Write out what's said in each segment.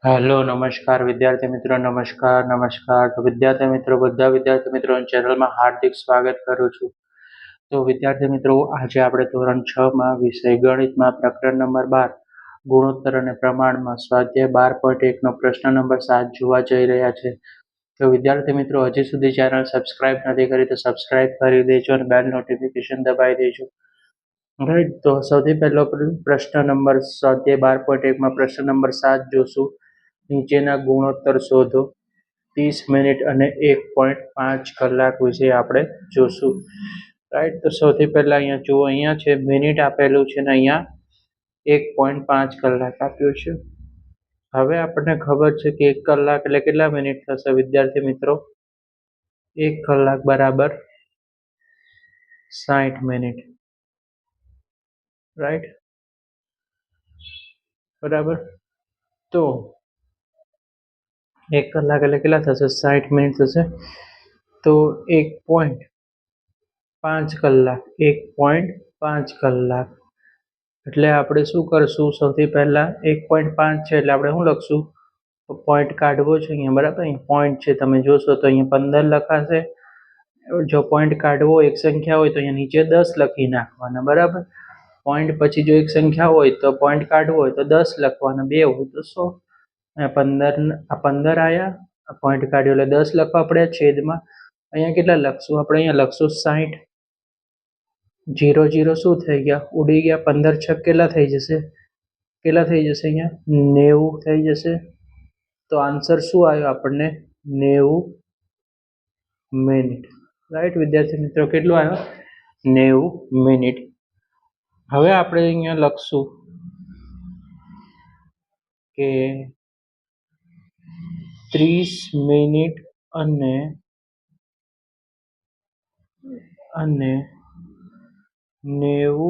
Hello નમસ્કાર વિદ્યાર્થી મિત્રો નમસ્કાર તો બધા વિદ્યાર્થી મિત્રોની ચેનલમાં હાર્દિક સ્વાગત કરું છું. તો વિદ્યાર્થી મિત્રો આજે આપણે ધોરણ 6 માં વિષય ગણિતમાં પ્રકરણ નંબર 12 ગુણોત્તર અને પ્રમાણમાં સ્વાધ્યાય 12.1 નો પ્રશ્ન નંબર 7 જોવા જઈ રહ્યા છે. તો વિદ્યાર્થી મિત્રો હજી સુધી ચેનલ સબસ્ક્રાઇબ નથી કરી તો સબસ્ક્રાઇબ કરી દેજો અને બેલ નોટિફિકેશન દબાવી દેજો. રાઈટ, તો સૌથી પહેલો પ્રશ્ન નંબર સ્વાધ્યાય 12.1 માં પ્રશ્ન નંબર 7 જોશું. નીચેના ગુણોત્તર શોધો. 30 મિનિટ અને 1.5 કલાક વિશે આપણે જોશું. રાઈટ, તો સૌથી પહેલા અહીંયા જુઓ, અહીંયા છે મિનિટ આપેલું છે ને અહીંયા 1.5 કલાક આપ્યું છે. હવે આપણને ખબર છે કે 1 કલાક એટલે કેટલા મિનિટ થશે વિદ્યાર્થી મિત્રો? 1 કલાક બરાબર 60 મિનિટ. રાઈટ, બરાબર. તો 1 કલાક એટલે કેટલા થશે? 60 મિનિટ થશે. તો 1.5 કલાક 1.5 કલાક એટલે આપણે શું કરશું? સૌથી પહેલા 1.5 છે એટલે આપણે શું લખશું? તો પોઈન્ટ કાઢવો છે અહીંયા, બરાબર. અહીં પોઈન્ટ છે, તમે જોશો તો અહીંયા 15 લખાશે. જો પોઈન્ટ કાઢવો એક સંખ્યા હોય તો અહીંયા નીચે 10 લખી નાખવાના, બરાબર. પોઈન્ટ પછી જો એક સંખ્યા હોય તો પોઈન્ટ કાઢવો હોય તો 10 લખવાના, 2 હોય તો 100. 15 આયા, પોઈન્ટ કાઢ્યો એટલે 10 લખવા પડ્યા છેદમાં. અહીંયા કેટલા લખશું આપણે? અહીંયા લખશું 60. 0 0 શું થઈ ગયા? ઉડી ગયા. 15 છક કેટલા થઈ જશે? અહીંયા 90 થઈ જશે. તો આન્સર શું આવ્યો આપણને? 90 મિનિટ. રાઈટ વિદ્યાર્થી મિત્રો, કેટલું આવ્યો? 90 મિનિટ. હવે આપણે અહીંયા લખશું કે 30 મિનિટ અને 90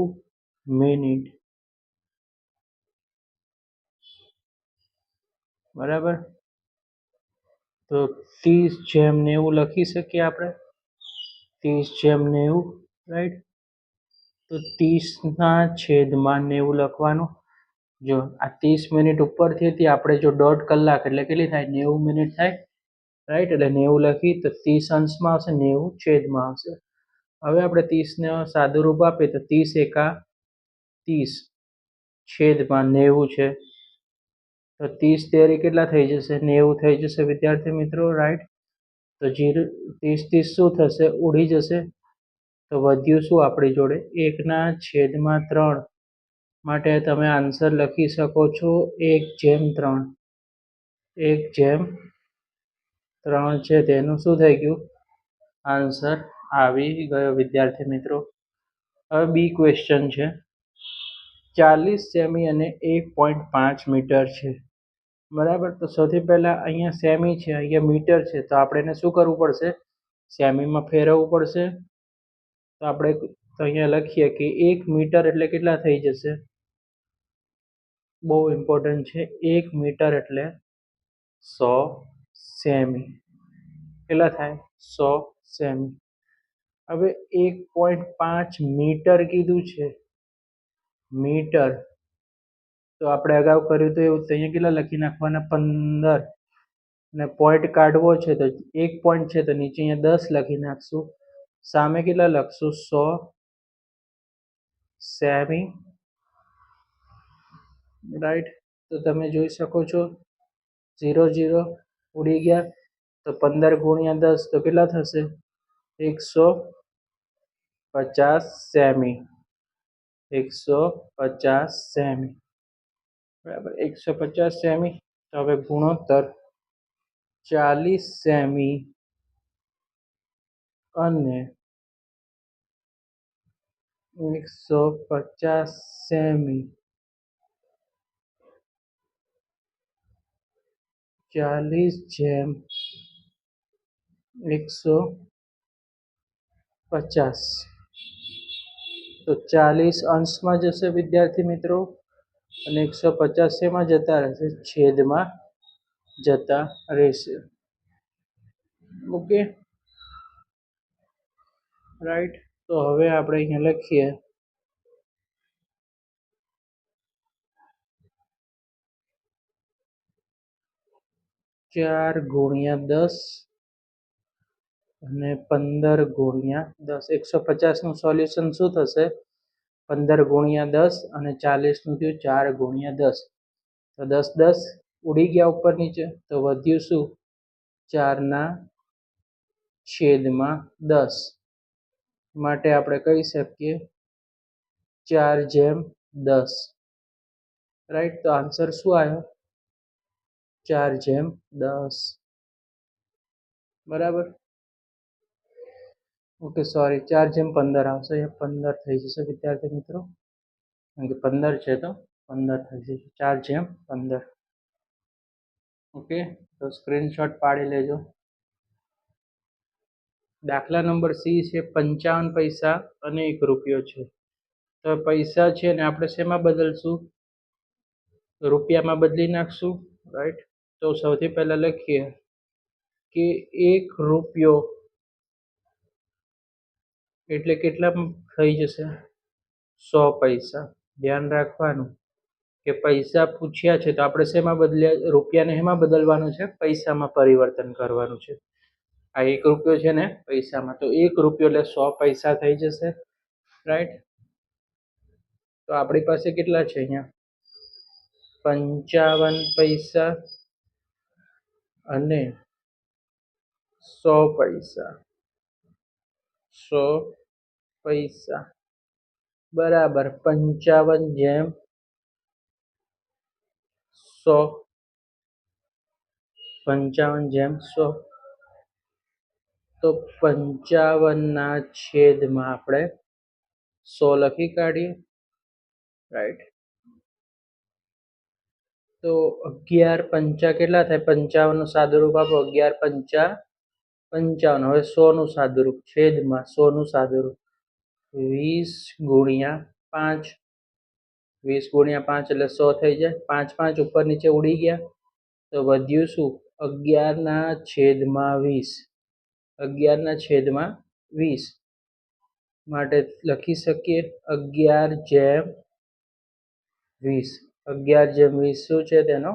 મિનિટ, બરાબર. તો 30/90 લખી શકીએ આપણે. 30/90. રાઈટ, તો 30/90 લખવાનું. જો આ 30 મિનિટ ઉપરથી હતી, આપણે જો 1.5 કલાક એટલે કેટલી થાય? 90 મિનિટ થાય. રાઈટ, એટલે 90 લખી તો 30 અંશમાં આવશે, 90 છેદમાં આવશે. હવે આપણે 30 ને સાદું રૂપ આપીએ તો 30 એકા 30 છેદમાં 90 છે. તો 30 તેરી કેટલા થઈ જશે? 90 થઈ જશે વિદ્યાર્થી મિત્રો. રાઈટ, તો 30 શું થશે? ઉડી જશે. તો વધ્યું શું આપણી જોડે? 1/3 માટે તમે આન્સર લખી શકો છો 1/3. 1/3 છે તેનું શું થઈ ગયું? આન્સર આવી ગયો વિદ્યાર્થી મિત્રો. હવે બી ક્વેશ્ચન છે. 40 સેમી અને 1.5 મીટર છે, બરાબર. તો સૌથી પહેલા અહીંયા સેમી છે, અહીંયા મીટર છે, તો આપણે એને શું કરવું પડશે? સેમીમાં ફેરવવું પડશે. તો આપણે તો અહીંયા લખીએ કે 1 મીટર એટલે કેટલા થઈ જશે? બહુ ઇમ્પોર્ટન્ટ છે. 1 મીટર એટલે 100 સેમી. કેટલા થાય? 100 સેમી. હવે 1.5 મીટર કીધું છે, મીટર. તો આપણે અગાઉ કર્યું તો એવું, તો અહીંયા કેટલા લખી નાખવાના? 15. અને પોઈન્ટ કાઢવો છે તો 1 પોઈન્ટ છે તો નીચે અહીંયા 10 લખી નાખશું. સામે કેટલા લખશું? 100 સેમી. રાઈટ, તો તમે જોઈ શકો છો 0 0 ઉડી ગયા. તો 15 × 10 તો કેટલા થશે? 150 સેમી. 150 સેમી, બરાબર. 150 સેમી. તો હવે ગુણોત્તર 40 સેમી અને 150 સેમી. 40/150. તો 40 અંશમાં જશે વિદ્યાર્થી મિત્રો, અને 150 શેમાં જતા રહેશે? છેદમાં જતા રહેશે. Okay, right. તો હવે આપણે અહીંયા લખીએ 4 ગુણ્યા 10 અને 15 ગુણ્યા 10. 150નું સોલ્યુશન શું થશે? 15 ગુણ્યા 10 અને 40નું થયું 4 ગુણ્યા 10. તો 10 10 ઉડી ગયા ઉપર નીચે, તો વધ્યું શું? 4 ના છેદમાં 10. માટે આપણે કહી શકીએ 4/10. રાઈટ. તો આન્સર શું આવ્યો? 4/10. બરાબર. ઓકે, સોરી, 4/15 આવશે. 15 થઈ જશે વિદ્યાર્થી મિત્રો, કારણ કે 15 છે તો 15 થઈ જશે. 4/15. ઓકે, તો સ્ક્રીનશોટ પાડી લેજો. દાખલા નંબર સી છે 55 પૈસા અને 1 રૂપિયો છે. તો પૈસા છે ને આપણે શેમાં બદલશું? રૂપિયામાં બદલી નાખશું. રાઈટ. તો સૌથી પહેલા લખીએ કે 1 રૂપિયો એટલે કેટલા થઈ જશે? 100 પૈસા. ધ્યાન રાખવાનું કે પૈસા પૂછ્યા છે તો આપણે શેમાં બદલ્યા? રૂપિયાને શેમાં બદલવાનું છે? પૈસામાં પરિવર્તન કરવાનું છે. આ 1 રૂપિયો છે ને પૈસામાં, તો 1 રૂપિયો એટલે 100 પૈસા થઈ જશે. રાઈટ. તો આપણી પાસે કેટલા છે અહીંયા? 55 પૈસા અને 100 પૈસા. 100 પૈસા બરાબર 55/100. તો 55 ના છેદમાં આપણે 100 લખી કાઢીએ. રાઈટ. તો 11 કેટલા થાય? 55 નું સાદુરૂપ આપો. 11 × 5 = 55. હવે 100 નું સાદુરૂપ, છેદમાં 100 નું સાદુરૂપ 20 × 5. 20 × 5 એટલે 100 થઈ જાય. 5 5 ઉપર નીચે ઉડી ગયા, તો વધ્યું શું? 11/20. 11/20 માટે લખી શકીએ 11/20. 11/20 શું છે? તેનો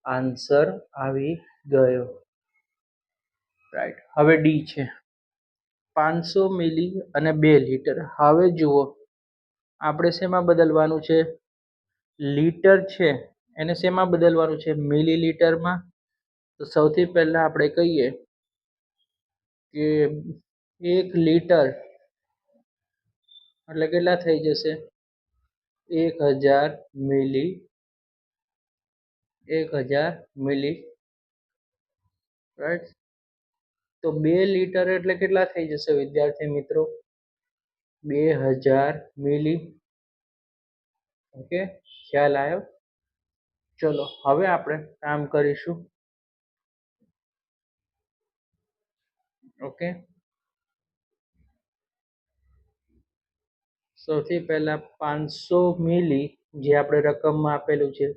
આન્સર આવી ગયો. રાઈટ. હવે ડી છે 500 મિલી અને 2 લિટર. હવે જુઓ, આપણે શેમાં બદલવાનું છે? લીટર છે એને શેમાં બદલવાનું છે? મિલીલીટરમાં. તો સૌથી પહેલા આપણે કહીએ કે 1 લિટર એટલે કેટલા થઈ જશે? 1000 મિલી. 1000 મિલી. રાઈટ. તો 2 લિટર એટલે કેટલા થઈ જશે વિદ્યાર્થી મિત્રો? 2000 મિલી. ઓકે, ખ્યાલ આવ્યો? ચલો હવે આપણે કામ કરીશું. ઓકે, સૌથી પહેલા 500 મિલી જે આપણે રકમમાં આપેલું છે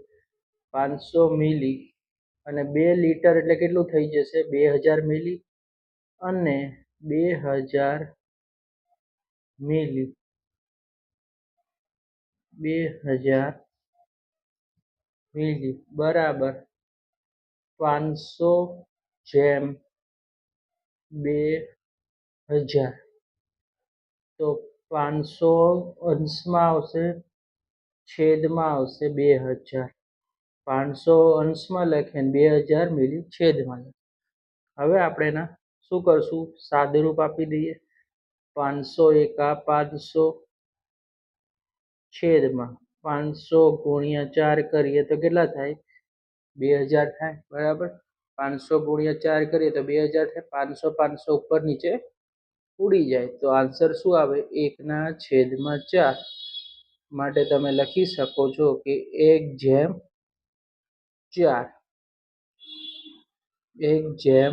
500 મિલી અને 2 લિટર એટલે કેટલું થઈ જશે? 2000 મિલી અને 2000 મિલી. 2000 મિલી બરાબર 500/2000. તો 500 અંશમાં આવશે, છેદમાં આવશે 2000. 500 અંશમાં લખીએ ને 2000 મિલી છેદમાં લખીએ. હવે આપણે એના શું કરશું? સાદુરૂપ આપી દઈએ. 500 એકા 500 છેદમાં 500 × 4 કરીએ તો કેટલા થાય? 2000 થાય. બરાબર. 500 × 4 કરીએ તો 2000 થાય. 500 500 ઉપર નીચે ઉડી જાય, તો આન્સર શું આવે? 1/4. માટે તમે લખી શકો છો કે 1/4. 1/4.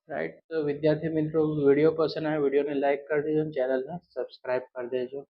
રાઈટ. તો વિદ્યાર્થી મિત્રો, વિડીયો પસંદ આવે વિડીયોને લાઈક કરી દેજો અને ચેનલને સબસ્ક્રાઈબ કરી દેજો.